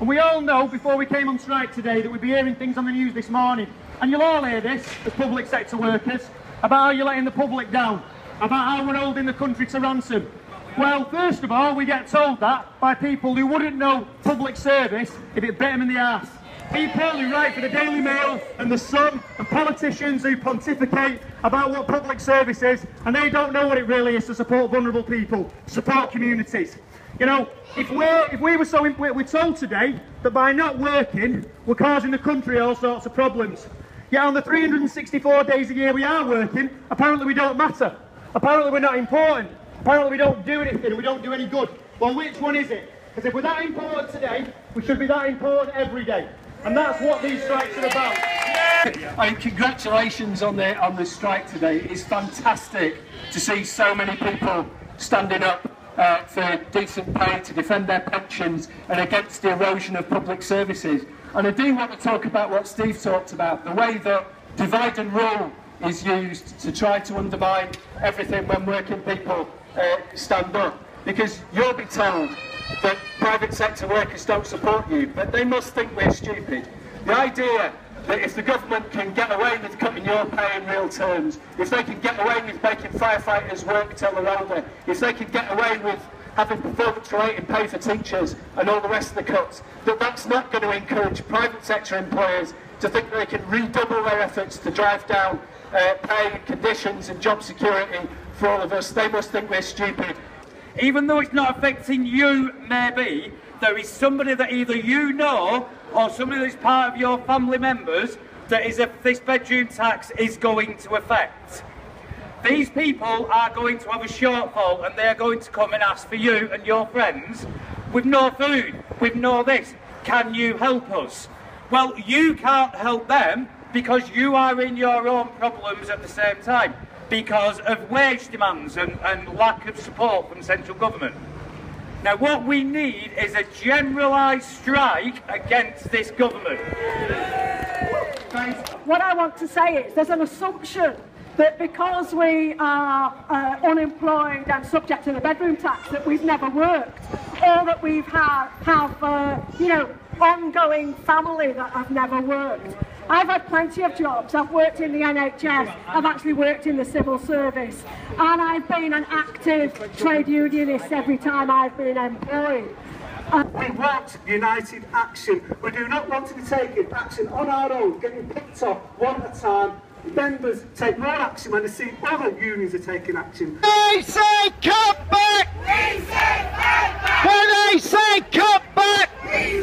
And we all know before we came on strike today that we'd be hearing things on the news this morning, and you'll all hear this as public sector workers, about how you're letting the public down, about how we're holding the country to ransom. Well, first of all, we get told that by people who wouldn't know public service if it bit them in the arse. People who write for the Daily Mail and the Sun, and politicians who pontificate about what public service is, and they don't know what it really is to support vulnerable people, support communities. You know, if we're told today that by not working, we're causing the country all sorts of problems. Yet on the 364 days a year we are working, apparently we don't matter. Apparently we're not important. Apparently we don't do anything, we don't do any good. Well, which one is it? Because if we're that important today, we should be that important every day. And that's what these strikes are about. I mean, congratulations on the strike today. It's fantastic to see so many people standing up for decent pay, to defend their pensions and against the erosion of public services. And I do want to talk about what Steve talked about, the way that divide and rule is used to try to undermine everything when working people stand up. Because you'll be told that private sector workers don't support you, but they must think we're stupid. The idea that if the government can get away with cutting your pay in real terms, if they can get away with making firefighters work till they're older, if they can get away with having performance-related pay for teachers and all the rest of the cuts, that's not going to encourage private sector employers to think they can redouble their efforts to drive down pay, conditions and job security for all of us. They must think we're stupid. Even though it's not affecting you, maybe, there is somebody that either you know or somebody that's part of your family members that this bedroom tax is going to affect. These people are going to have a shortfall and they are going to come and ask for you and your friends with no food, with no this. Can you help us? Well, you can't help them because you are in your own problems at the same time, because of wage demands and lack of support from central government. Now what we need is a generalised strike against this government. What I want to say is there's an assumption that because we are unemployed and subject to the bedroom tax that we've never worked, or that we've ongoing family that have never worked. I've had plenty of jobs. I've worked in the NHS, I've actually worked in the civil service, and I've been an active trade unionist every time I've been employed. We want united action. We do not want to be taking action on our own, getting picked off one at a time. Members take more action when they see other unions are taking action. They say cut back! We say cut back! When they say cut back! We